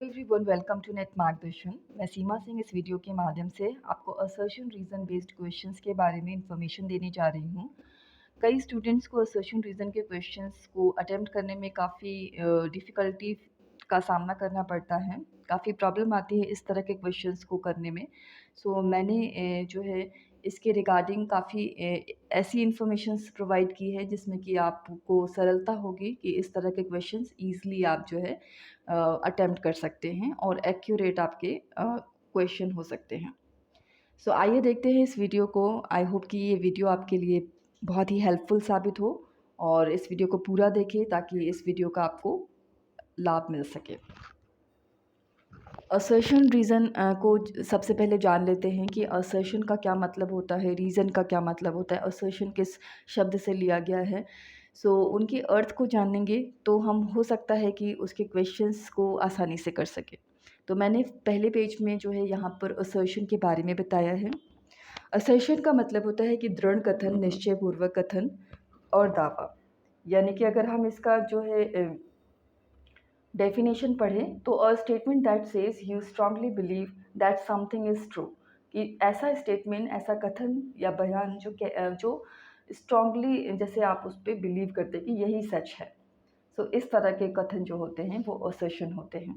Everyone welcome to net मार्गदर्शन। मैं सीमा सिंह इस वीडियो के माध्यम से आपको असर्शन रीज़न बेस्ड क्वेश्चंस के बारे में इंफॉर्मेशन देने जा रही हूँ। कई स्टूडेंट्स को असर्शन रीज़न के क्वेश्चंस को अटेम्प्ट करने में काफ़ी डिफ़िकल्टी का सामना करना पड़ता है। काफ़ी प्रॉब्लम आती है इस तरह के क्वेश्चंस को करने में। मैंने जो है इसके रिगार्डिंग काफ़ी ऐसी इन्फॉर्मेशंस प्रोवाइड की है जिसमें कि आपको सरलता होगी कि इस तरह के क्वेश्चंस ईज़िली आप जो है अटेम्प्ट कर सकते हैं और एक्यूरेट आपके क्वेश्चन हो सकते हैं। आइए देखते हैं इस वीडियो को। आई होप कि ये वीडियो आपके लिए बहुत ही हेल्पफुल साबित हो और इस वीडियो को पूरा देखें ताकि इस वीडियो का आपको लाभ मिल सके। असर्शन रीज़न को सबसे पहले जान लेते हैं कि असर्शन का क्या मतलब होता है, रीज़न का क्या मतलब होता है, असर्शन किस शब्द से लिया गया है। उनके अर्थ को जानेंगे तो हम हो सकता है कि उसके क्वेश्चंस को आसानी से कर सकें। तो मैंने पहले पेज में जो है यहाँ पर असर्शन के बारे में बताया है। असर्शन का मतलब होता है कि दृढ़ कथन, निश्चयपूर्वक कथन और दावा। यानी कि अगर हम इसका जो है डेफिनेशन पढ़ें तो a statement that says you strongly believe that something is true, कि ऐसा स्टेटमेंट, ऐसा कथन या बयान जो स्ट्रांगली जैसे आप उस पर बिलीव करते हैं कि यही सच है। इस तरह के कथन जो होते हैं वो असर्शन होते हैं।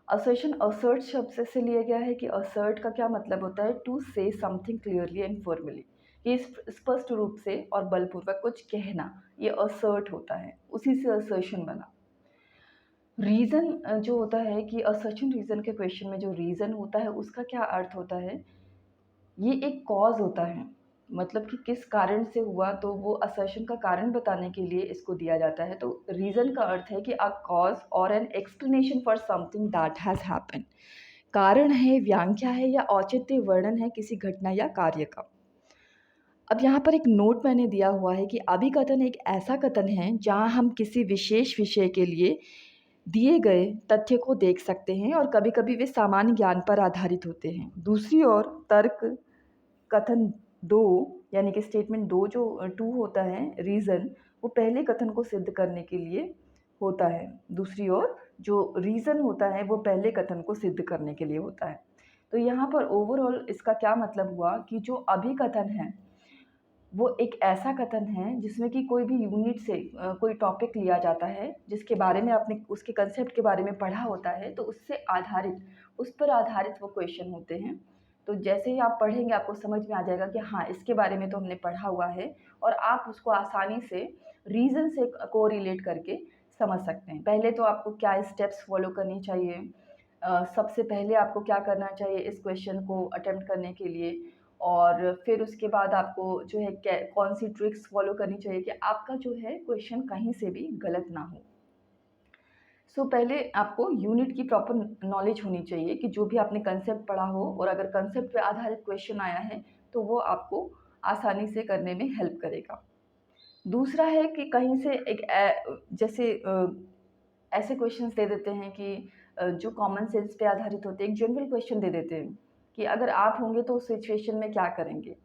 असर्शन असर्ट शब्द से लिया गया है कि असर्ट का क्या मतलब होता है, टू से समथिंग क्लियरली एंड फॉर्मली, कि स्पष्ट रूप से और बलपूर्वक कुछ कहना, ये असर्ट होता है, उसी से असर्शन बना। रीज़न जो होता है कि असर्शन रीज़न के क्वेश्चन में जो रीज़न होता है उसका क्या अर्थ होता है, ये एक कॉज़ होता है। मतलब कि किस कारण से हुआ, तो वो असर्शन का कारण बताने के लिए इसको दिया जाता है। तो रीज़न का अर्थ है कि अ कॉज़ और an explanation for something that has happened. कारण है, व्याख्या है या औचित्य वर्णन है किसी घटना या कार्य का। अब यहाँ पर एक नोट मैंने दिया हुआ है कि अभिकथन एक ऐसा कथन है जहाँ हम किसी विशेष विषय के लिए दिए गए तथ्य को देख सकते हैं और कभी-कभी वे सामान्य ज्ञान पर आधारित होते हैं। दूसरी ओर तर्क कथन 2, यानी कि स्टेटमेंट 2 जो 2 होता है रीज़न, वो पहले कथन को सिद्ध करने के लिए होता है। दूसरी ओर जो रीज़न होता है वो पहले कथन को सिद्ध करने के लिए होता है। तो यहाँ पर ओवरऑल इसका क्या मतलब हुआ कि जो अभिकथन है वो एक ऐसा कथन है जिसमें कि कोई भी यूनिट से कोई टॉपिक लिया जाता है जिसके बारे में आपने उसके कंसेप्ट के बारे में पढ़ा होता है, तो उससे आधारित, उस पर आधारित वो क्वेश्चन होते हैं। तो जैसे ही आप पढ़ेंगे आपको समझ में आ जाएगा कि हाँ, इसके बारे में तो हमने पढ़ा हुआ है और आप उसको आसानी से रीज़न से कोरिलेट करके समझ सकते हैं। पहले तो आपको क्या स्टेप्स फॉलो करनी चाहिए, सबसे पहले आपको क्या करना चाहिए इस क्वेश्चन को अटेम्प्ट करने के लिए, और फिर उसके बाद आपको जो है कौन सी ट्रिक्स फॉलो करनी चाहिए कि आपका जो है क्वेश्चन कहीं से भी गलत ना हो। पहले आपको यूनिट की प्रॉपर नॉलेज होनी चाहिए कि जो भी आपने कंसेप्ट पढ़ा हो, और अगर कंसेप्ट पे आधारित क्वेश्चन आया है तो वो आपको आसानी से करने में हेल्प करेगा। दूसरा है कि कहीं से जैसे ऐसे क्वेश्चंस दे देते हैं कि जो कॉमन सेंस पे आधारित होते हैं, एक जनरल क्वेश्चन दे देते हैं कि अगर आप होंगे तो उस सिचुएशन में क्या करेंगे।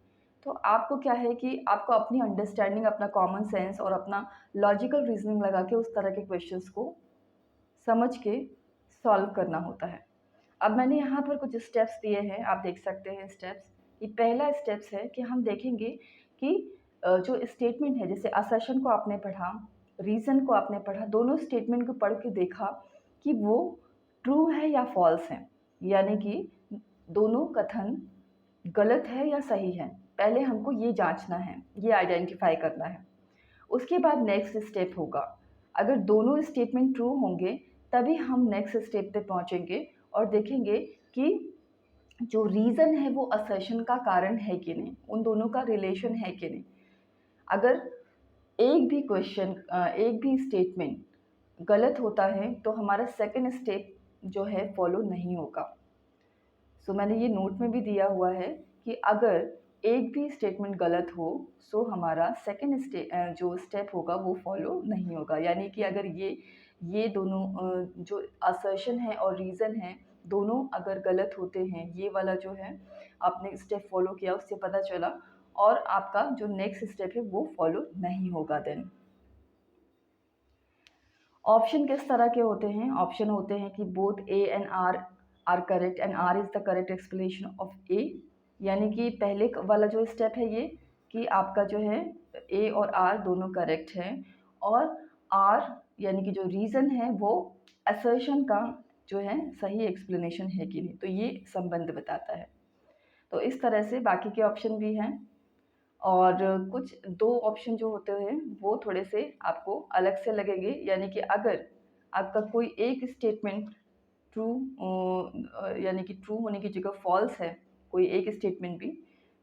तो आपको क्या है कि आपको अपनी अंडरस्टैंडिंग, अपना कॉमन सेंस और अपना लॉजिकल रीजनिंग लगा के उस तरह के क्वेश्चंस को समझ के सॉल्व करना होता है। अब मैंने यहाँ पर कुछ स्टेप्स दिए हैं, आप देख सकते हैं स्टेप्स। ये पहला स्टेप्स है कि हम देखेंगे कि जो स्टेटमेंट है, जैसे असर्शन को आपने पढ़ा, रीज़न को आपने पढ़ा, दोनों स्टेटमेंट को पढ़ के देखा कि वो ट्रू है या फॉल्स है, यानी कि दोनों कथन गलत है या सही है। पहले हमको ये जांचना है, ये आइडेंटिफाई करना है। उसके बाद नेक्स्ट स्टेप होगा, अगर दोनों स्टेटमेंट ट्रू होंगे तभी हम नेक्स्ट स्टेप पे पहुंचेंगे और देखेंगे कि जो रीज़न है वो असर्शन का कारण है कि नहीं, उन दोनों का रिलेशन है कि नहीं। अगर एक भी स्टेटमेंट गलत होता है तो हमारा सेकंड स्टेप जो है फॉलो नहीं होगा। मैंने ये नोट में भी दिया हुआ है कि अगर एक भी स्टेटमेंट गलत हो हमारा सेकंड जो स्टेप होगा वो फॉलो नहीं होगा। यानी कि अगर ये दोनों जो असर्शन है और रीज़न है, दोनों अगर गलत होते हैं, ये वाला जो है आपने स्टेप फॉलो किया उससे पता चला, और आपका जो नेक्स्ट स्टेप है वो फॉलो नहीं होगा देन। ऑप्शन किस तरह के होते हैं? ऑप्शन होते हैं कि both A and R correct and R is the correct explanation of A, यानी कि पहले वाला जो स्टेप है ये कि आपका जो है ए और आर दोनों करेक्ट हैं, और आर यानी कि जो रीज़न है वो असर्शन का जो है सही एक्सप्लेनेशन है कि नहीं, तो ये संबंध बताता है। तो इस तरह से बाकी के ऑप्शन भी हैं, और कुछ 2 ऑप्शन जो होते हैं वो थोड़े से आपको अलग से लगेंगे, यानी कि अगर आपका कोई एक स्टेटमेंट ट्रू यानी कि ट्रू होने की जगह फॉल्स है, कोई एक स्टेटमेंट भी,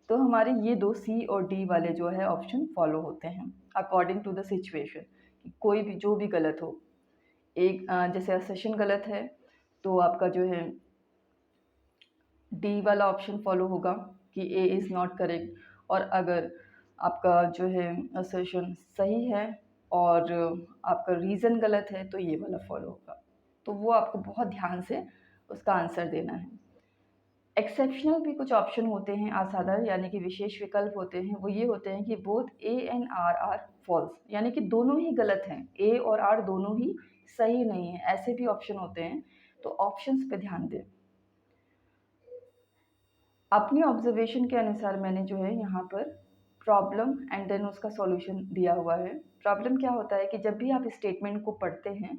तो हमारे ये 2 सी और डी वाले जो है ऑप्शन फॉलो होते हैं अकॉर्डिंग टू द सिचुएशन, कि कोई भी जो भी गलत हो। एक जैसे असर्शन गलत है तो आपका जो है डी वाला ऑप्शन फॉलो होगा कि ए इज़ नॉट करेक्ट, और अगर आपका जो है असर्शन सही है और आपका रीज़न गलत है तो ये वाला फॉलो होगा। तो वो आपको बहुत ध्यान से उसका आंसर देना है। एक्सेप्शनल भी कुछ ऑप्शन होते हैं असाधारण, यानी कि विशेष विकल्प होते हैं, वो ये होते हैं कि both A and R false, यानी कि दोनों ही गलत हैं, ए और आर दोनों ही सही नहीं है, ऐसे भी ऑप्शन होते हैं। तो ऑप्शंस पे ध्यान दें। अपनी ऑब्जर्वेशन के अनुसार मैंने जो है यहाँ पर प्रॉब्लम एंड देन उसका सॉल्यूशन दिया हुआ है। प्रॉब्लम क्या होता है कि जब भी आप स्टेटमेंट को पढ़ते हैं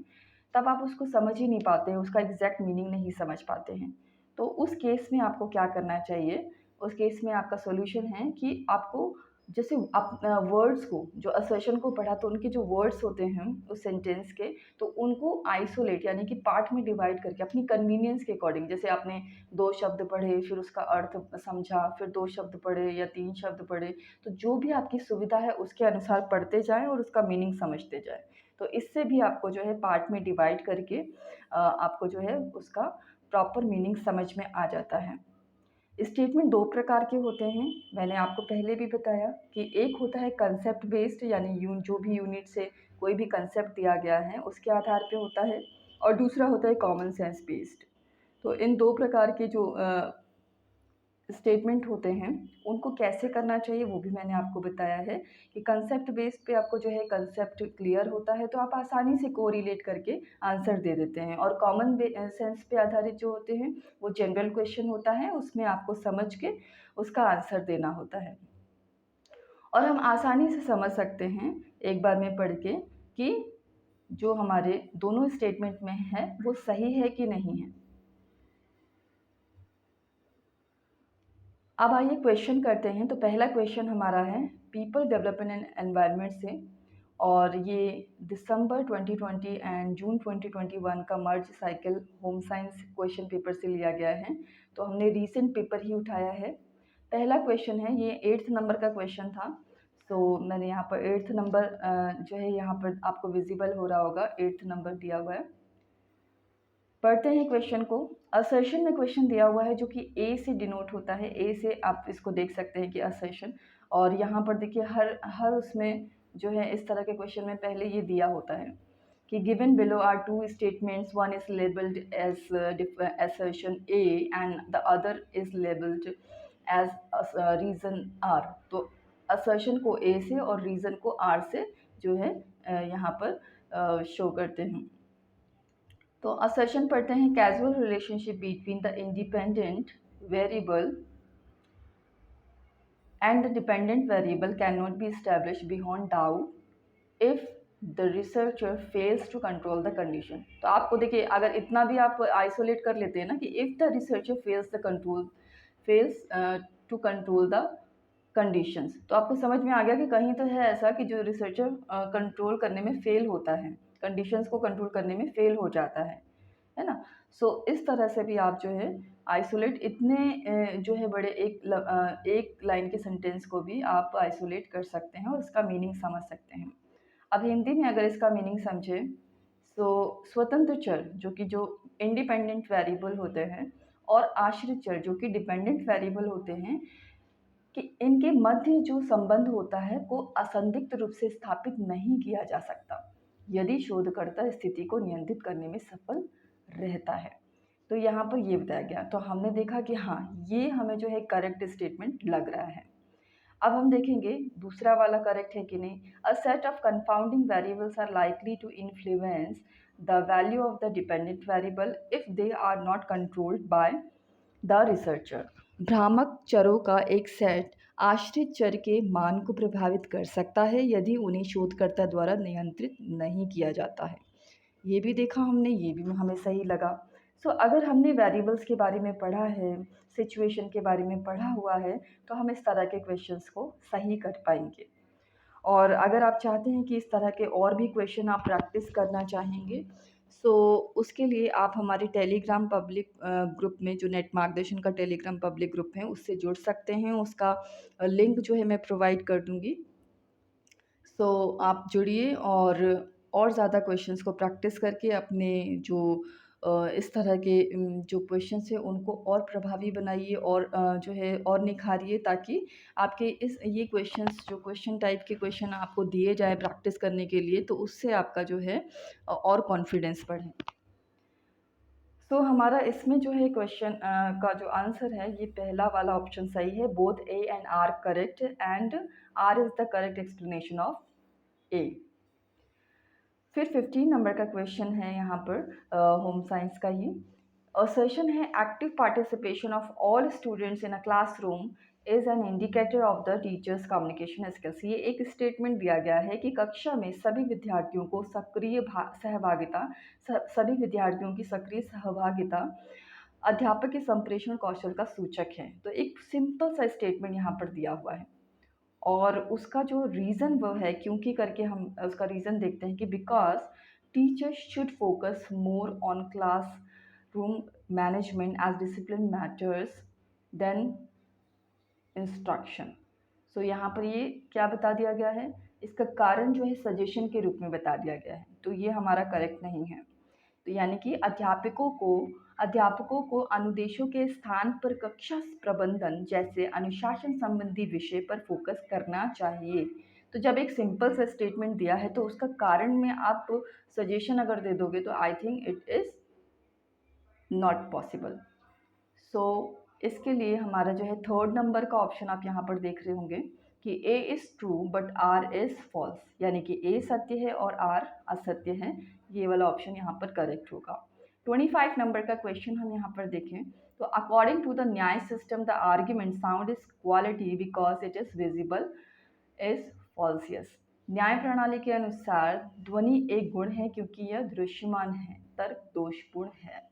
तब आप उसको समझ ही नहीं पाते हैं, उसका एग्जैक्ट मीनिंग नहीं समझ पाते हैं। तो उस केस में आपको क्या करना चाहिए? उस केस में आपका सॉल्यूशन है कि आपको जैसे आप वर्ड्स को, जो असर्शन को पढ़ा तो उनके जो वर्ड्स होते हैं उस सेंटेंस के, तो उनको आइसोलेट यानी कि पार्ट में डिवाइड करके अपनी कन्वीनियंस के अकॉर्डिंग, जैसे आपने 2 शब्द पढ़े, फिर उसका अर्थ समझा, फिर 2 शब्द पढ़े या 3 शब्द पढ़े, तो जो भी आपकी सुविधा है उसके अनुसार पढ़ते जाएँ और उसका मीनिंग समझते जाएँ। तो इससे भी आपको जो है पार्ट में डिवाइड करके आपको जो है उसका प्रॉपर मीनिंग समझ में आ जाता है। स्टेटमेंट 2 प्रकार के होते हैं, मैंने आपको पहले भी बताया कि एक होता है कंसेप्ट बेस्ड, यानी जो भी यूनिट से कोई भी कंसेप्ट दिया गया है उसके आधार पे होता है, और दूसरा होता है कॉमन सेंस बेस्ड। तो इन 2 प्रकार के जो स्टेटमेंट होते हैं उनको कैसे करना चाहिए वो भी मैंने आपको बताया है कि कंसेप्ट बेस्ड पे आपको जो है कंसेप्ट क्लियर होता है तो आप आसानी से कोरिलेट करके आंसर दे देते हैं, और कॉमन सेंस पे आधारित जो होते हैं वो जनरल क्वेश्चन होता है, उसमें आपको समझ के उसका आंसर देना होता है। और हम आसानी से समझ सकते हैं एक बार में पढ़ के कि जो हमारे दोनों स्टेटमेंट में है वो सही है कि नहीं है। अब आइए क्वेश्चन करते हैं। तो पहला क्वेश्चन हमारा है पीपल डेवलपमेंट एंड एनवायरनमेंट से, और ये दिसंबर 2020 एंड जून 2021 का merge cycle home science question paper से लिया गया है। तो हमने रीसेंट पेपर ही उठाया है। पहला क्वेश्चन है, ये 8th नंबर का क्वेश्चन था। तो मैंने यहाँ पर 8th नंबर जो है यहाँ पर आपको विजिबल हो रहा होगा, 8th नंबर दिया हुआ है। पढ़ते हैं क्वेश्चन को। असर्शन में क्वेश्चन दिया हुआ है जो कि ए से डिनोट होता है, ए से आप इसको देख सकते हैं कि असर्शन, और यहाँ पर देखिए हर हर उसमें जो है इस तरह के क्वेश्चन में पहले ये दिया होता है कि given below are two statements, one is labelled as assertion A and the other is labelled as reason R. तो असर्शन को ए से और रीजन को आर से जो है यहाँ पर शो करते हैं। तो असर्शन पढ़ते हैं, casual relationship between the independent variable and the dependent variable cannot be established beyond doubt if the researcher fails to control the condition। तो आपको देखिए अगर इतना भी आप आइसोलेट कर लेते हैं ना कि if the researcher fails to control the conditions, तो आपको समझ में आ गया कि कहीं तो है ऐसा कि जो रिसर्चर कंट्रोल करने में फेल होता है, कंडीशंस को कंट्रोल करने में फेल हो जाता है ना। सो इस तरह से भी आप जो है आइसोलेट इतने जो है बड़े एक लाइन के सेंटेंस को भी आप आइसोलेट कर सकते हैं और इसका मीनिंग समझ सकते हैं। अब हिंदी में अगर इसका मीनिंग समझे तो स्वतंत्र चर जो इंडिपेंडेंट वेरिएबल होते हैं और आश्रित चर जो कि डिपेंडेंट वेरिएबल होते हैं, कि इनके मध्य जो संबंध होता है को असंदिग्ध रूप से स्थापित नहीं किया जा सकता यदि शोधकर्ता स्थिति को नियंत्रित करने में सफल रहता है। तो यहाँ पर ये बताया गया, तो हमने देखा कि हाँ ये हमें जो है करेक्ट स्टेटमेंट लग रहा है। अब हम देखेंगे दूसरा वाला करेक्ट है कि नहीं। A set of confounding variables are likely to influence the value of the dependent variable if they are not controlled by the researcher. भ्रामक चरों का एक सेट आश्रित चर के मान को प्रभावित कर सकता है यदि उन्हें शोधकर्ता द्वारा नियंत्रित नहीं किया जाता है। ये भी देखा हमने, ये भी हमें सही लगा। अगर हमने वेरिएबल्स के बारे में पढ़ा है, सिचुएशन के बारे में पढ़ा हुआ है, तो हम इस तरह के क्वेश्चंस को सही कर पाएंगे। और अगर आप चाहते हैं कि इस तरह के और भी क्वेश्चन आप प्रैक्टिस करना चाहेंगे, उसके लिए आप हमारे टेलीग्राम पब्लिक ग्रुप में, जो नेट मार्गदर्शन का टेलीग्राम पब्लिक ग्रुप है, उससे जुड़ सकते हैं। उसका लिंक जो है मैं प्रोवाइड कर दूँगी। आप जुड़िए और ज़्यादा क्वेश्चंस को प्रैक्टिस करके अपने जो इस तरह के जो क्वेश्चंस हैं उनको और प्रभावी बनाइए और जो है और निखारिए, ताकि आपके ये क्वेश्चंस, जो क्वेश्चन टाइप के क्वेश्चन आपको दिए जाए प्रैक्टिस करने के लिए, तो उससे आपका जो है और कॉन्फिडेंस बढ़े। हमारा इसमें जो है क्वेश्चन का जो आंसर है, ये पहला वाला ऑप्शन सही है। Both A and R correct and R is the correct explanation of A. फिर 15 नंबर का क्वेश्चन है यहाँ पर होम साइंस का ही। असर्शन है active participation of all students in a classroom is an indicator of the teachers communication skills. ये एक statement दिया गया है कि कक्षा में सभी विद्यार्थियों को सभी विद्यार्थियों की सक्रिय सहभागिता अध्यापक के संप्रेषण कौशल का सूचक है। तो एक सिंपल सा स्टेटमेंट यहाँ पर दिया हुआ है, और उसका जो रीज़न वो है, क्योंकि करके हम उसका रीज़न देखते हैं कि because teachers should focus more on classroom management as discipline matters than instruction. यहाँ पर ये क्या बता दिया गया है, इसका कारण जो है सजेशन के रूप में बता दिया गया है, तो ये हमारा करेक्ट नहीं है। तो यानी कि अध्यापकों को अनुदेशों के स्थान पर कक्षा प्रबंधन जैसे अनुशासन संबंधी विषय पर फोकस करना चाहिए। तो जब एक सिंपल सा स्टेटमेंट दिया है, तो उसका कारण में आप सजेशन अगर दे दोगे, तो I think it is not possible. इसके लिए हमारा जो है थर्ड नंबर का ऑप्शन आप यहाँ पर देख रहे होंगे कि A is true but R is false, यानी कि ए सत्य है और आर असत्य है। ये वाला ऑप्शन यहाँ पर करेक्ट होगा। 25 नंबर का क्वेश्चन हम यहाँ पर देखें, तो according to the Nyaya system the argument sound is quality because it is visible is fallacious. न्याय प्रणाली के अनुसार ध्वनि एक गुण है क्योंकि यह दृश्यमान है, तर्क दोषपूर्ण है,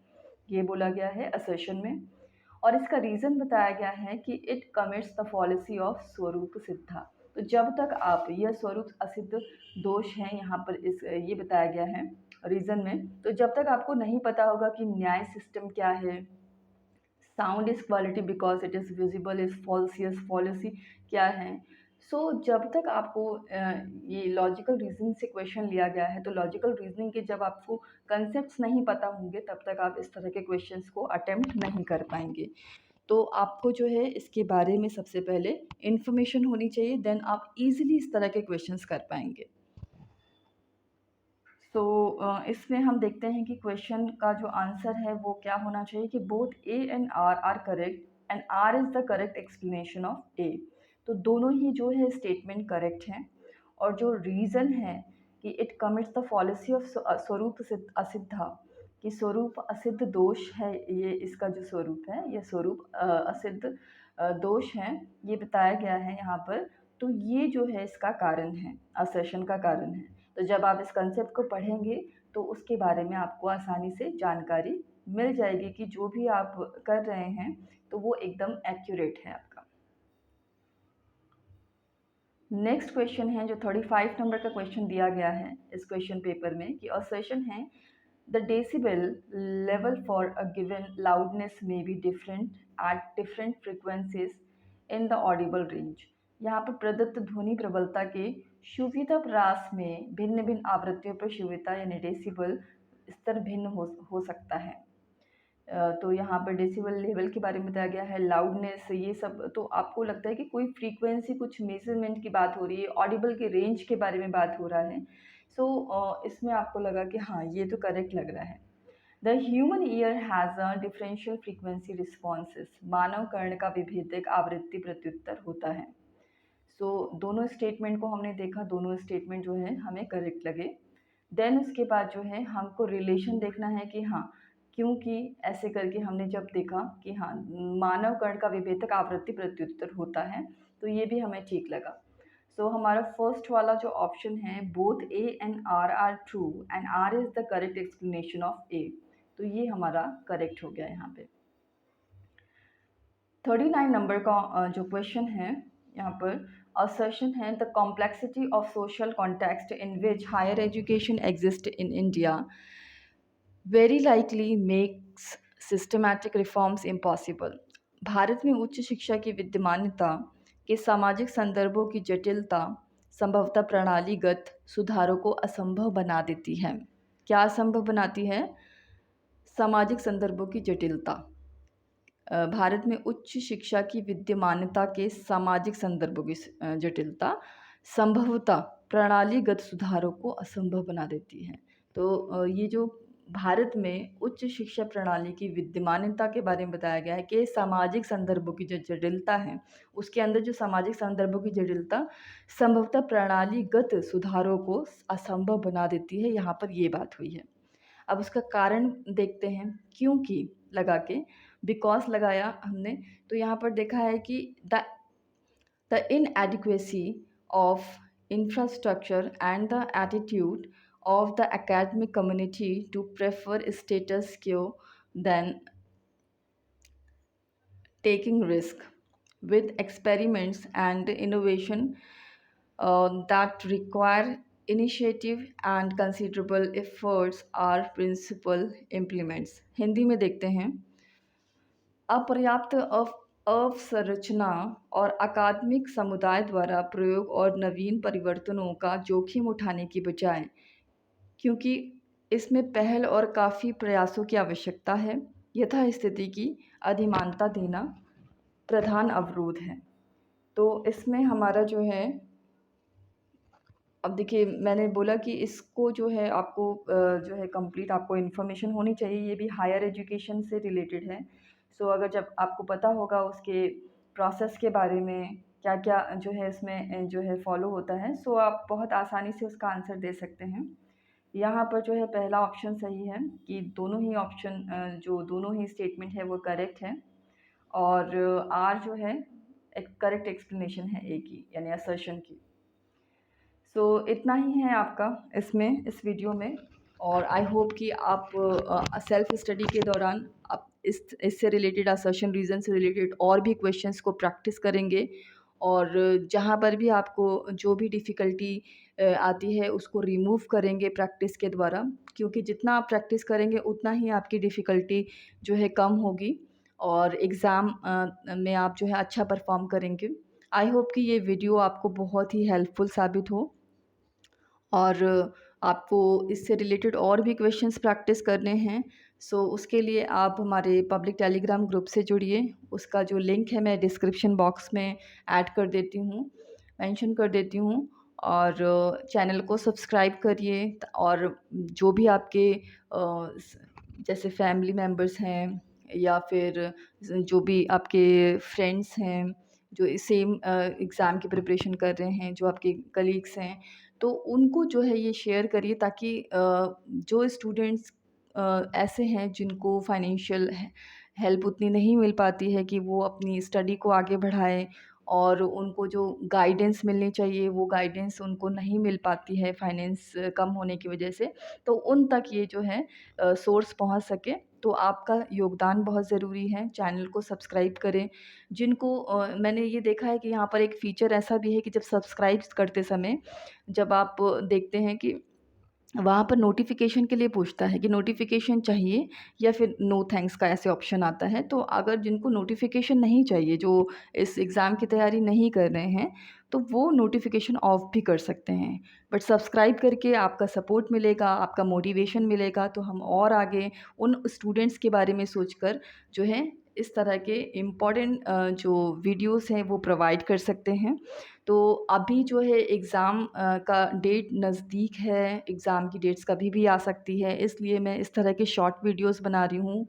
ये बोला गया है असर्शन में। और इसका रीज़न बताया गया है कि इट कमिट्स द फॉलिसी ऑफ स्वरूप सिद्धा। तो जब तक आप यह स्वरूप असिद्ध दोष हैं यहाँ पर ये बताया गया है रीज़न में, तो जब तक आपको नहीं पता होगा कि न्याय सिस्टम क्या है, sound is quality because it is visible is fallacious policy क्या है, जब तक आपको ये लॉजिकल रीजनिंग से क्वेश्चन लिया गया है, तो लॉजिकल रीजनिंग के जब आपको कंसेप्ट्स नहीं पता होंगे, तब तक आप इस तरह के क्वेश्चंस को अटेम्प्ट नहीं कर पाएंगे। तो आपको जो है इसके बारे में सबसे पहले इन्फॉर्मेशन होनी चाहिए, देन आप इजीली इस तरह के क्वेश्चंस कर पाएंगे। इसमें हम देखते हैं कि क्वेश्चन का जो आंसर है वो क्या होना चाहिए कि both A and R R correct and R is the correct explanation of A. तो दोनों ही जो है स्टेटमेंट करेक्ट हैं, और जो रीज़न है कि it commits the policy of स्वरूप असिद्धा, कि स्वरूप असिद्ध दोष है, ये इसका जो स्वरूप है, ये स्वरूप असिद्ध दोष है, ये बताया गया है यहाँ पर। तो ये जो है इसका कारण है, असर्शन का कारण है। तो जब आप इस कंसेप्ट को पढ़ेंगे, तो उसके बारे में आपको आसानी से जानकारी मिल जाएगी कि जो भी आप कर रहे हैं, तो वो एकदम एक्यूरेट है आपका। नेक्स्ट क्वेश्चन है जो 35 नंबर का क्वेश्चन दिया गया है इस क्वेश्चन पेपर में, कि असर्शन है the decibel level for a given loudness may be different at different frequencies in the Audible range. यहाँ पर प्रदत्त ध्वनि प्रबलता के शुव्यता प्रास में भिन्न भिन्न आवृत्तियों पर शुव्यता यानी डेसिबल स्तर भिन्न हो सकता है। तो यहाँ पर डेसिबल लेवल के बारे में बताया गया है, लाउडनेस, ये सब। तो आपको लगता है कि कोई फ्रीक्वेंसी, कुछ मेजरमेंट की बात हो रही है, ऑडिबल के रेंज के बारे में बात हो रहा है। इसमें आपको लगा कि हाँ, ये तो करेक्ट लग रहा है। The human ear has a differential frequency responses. मानव कर्ण का विभेदक आवृत्ति प्रत्युत्तर होता है। दोनों स्टेटमेंट को हमने देखा, दोनों स्टेटमेंट जो है हमें करेक्ट लगे। देन उसके बाद जो है हमको रिलेशन देखना है कि हाँ, क्योंकि ऐसे करके हमने जब देखा कि हाँ, मानव कर्ण का विभेदक आवृत्ति प्रत्युत्तर होता है, तो ये भी हमें ठीक लगा। हमारा फर्स्ट वाला जो ऑप्शन है, both A and R true and R is the correct explanation of A, तो ये हमारा करेक्ट हो गया यहाँ पे। 39 नंबर का जो क्वेश्चन है यहाँ पर असर्शन है, the complexity of social context in which higher education exist in India very likely makes systematic reforms impossible. Bharat में उच्च शिक्षा की विद्यमानता के सामाजिक संदर्भों की जटिलता संभवतः प्रणालीगत सुधारों को असंभव बना देती है। क्या असंभव बनाती है? सामाजिक संदर्भों की जटिलता। भारत में उच्च शिक्षा की विद्यमानता के सामाजिक संदर्भों की जटिलता संभवतः प्रणालीगत सुधारों को असंभव बना देती है। तो ये जो भारत में उच्च शिक्षा प्रणाली की विद्यमानता के बारे में बताया गया है कि सामाजिक संदर्भों की जो जटिलता है, उसके अंदर जो सामाजिक संदर्भों की जटिलता संभवतः प्रणालीगत सुधारों को असंभव बना देती है, यहाँ पर ये बात हुई है। अब उसका कारण देखते हैं, क्योंकि लगा के बिकॉज लगाया हमने, तो यहाँ पर देखा है कि the inadequacy of infrastructure and the attitude of the academic community to prefer status quo than taking risk with experiments and innovation that require initiative and considerable efforts are principal implements। Hindi में देखते हैं, अपर्याप्त अवसंरचना और अकादमिक समुदाय द्वारा प्रयोग और नवीन परिवर्तनों का जोखिम उठाने की बजाय, क्योंकि इसमें पहल और काफ़ी प्रयासों की आवश्यकता है, यथास्थिति की अधिमानता देना प्रधान अवरोध है। तो इसमें हमारा जो है, अब देखिए मैंने बोला कि इसको जो है आपको जो है कंप्लीट आपको इन्फॉर्मेशन होनी चाहिए, ये भी हायर एजुकेशन से रिलेटेड है। अगर जब आपको पता होगा उसके प्रोसेस के बारे में क्या क्या जो है इसमें जो है फॉलो होता है, आप बहुत आसानी से उसका आंसर दे सकते हैं। यहाँ पर जो है पहला ऑप्शन सही है कि दोनों ही ऑप्शन जो दोनों ही स्टेटमेंट है वो करेक्ट है, और आर जो है एक करेक्ट एक्सप्लेनेशन है ए की, यानी असर्शन की। इतना ही है आपका इसमें इस वीडियो में, और आई होप कि आप सेल्फ स्टडी के दौरान आप इससे रिलेटेड असर्शन रीज़न से रिलेटेड और भी क्वेश्चंस को प्रैक्टिस करेंगे, और जहाँ पर भी आपको जो भी डिफ़िकल्टी आती है उसको रिमूव करेंगे प्रैक्टिस के द्वारा, क्योंकि जितना आप प्रैक्टिस करेंगे उतना ही आपकी डिफ़िकल्टी जो है कम होगी, और एग्ज़ाम में आप जो है अच्छा परफॉर्म करेंगे। आई होप कि ये वीडियो आपको बहुत ही हेल्पफुल साबित हो, और आपको इससे रिलेटेड और भी क्वेश्चंस प्रैक्टिस करने हैं। उसके लिए आप हमारे पब्लिक टेलीग्राम ग्रुप से जुड़िए। उसका जो लिंक है मैं डिस्क्रिप्शन बॉक्स में ऐड कर देती हूँ, मेंशन कर देती हूँ, और चैनल को सब्सक्राइब करिए। और जो भी आपके जैसे फैमिली मेम्बर्स हैं या फिर जो भी आपके फ्रेंड्स हैं जो सेम एग्ज़ाम की प्रिपरेशन कर रहे हैं, जो आपके कलीग्स हैं, तो उनको जो है ये शेयर करिए, ताकि जो स्टूडेंट्स ऐसे हैं जिनको फाइनेंशियल हेल्प उतनी नहीं मिल पाती है कि वो अपनी स्टडी को आगे बढ़ाएं, और उनको जो गाइडेंस मिलनी चाहिए वो गाइडेंस उनको नहीं मिल पाती है फाइनेंस कम होने की वजह से, तो उन तक ये जो है सोर्स पहुंच सके। तो आपका योगदान बहुत ज़रूरी है। चैनल को सब्सक्राइब करें। जिनको मैंने ये देखा है कि यहाँ पर एक फ़ीचर ऐसा भी है कि जब सब्सक्राइब करते समय जब आप देखते हैं कि वहाँ पर नोटिफ़िकेशन के लिए पूछता है कि नोटिफ़िकेशन चाहिए या फिर नो थैंक्स का ऐसे ऑप्शन आता है। तो अगर जिनको नोटिफ़िकेशन नहीं चाहिए, जो इस एग्ज़ाम की तैयारी नहीं कर रहे हैं, तो वो नोटिफ़िकेशन ऑफ भी कर सकते हैं। बट सब्सक्राइब करके आपका सपोर्ट मिलेगा, आपका मोटिवेशन मिलेगा, तो हम और आगे उन स्टूडेंट्स के बारे में सोचकर जो है इस तरह के इम्पोर्टेंट जो वीडियोज़ हैं वो प्रोवाइड कर सकते हैं। तो अभी जो है एग्ज़ाम का डेट नज़दीक है, एग्ज़ाम की डेट्स कभी भी आ सकती है, इसलिए मैं इस तरह के शॉर्ट वीडियोस बना रही हूँ,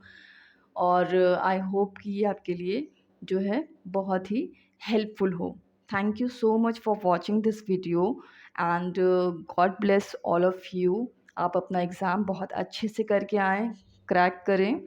और आई होप कि ये आपके लिए जो है बहुत ही हेल्पफुल हो। Thank you so much for watching this video and God bless all of you. आप अपना एग्ज़ाम बहुत अच्छे से करके आएँ, क्रैक करें।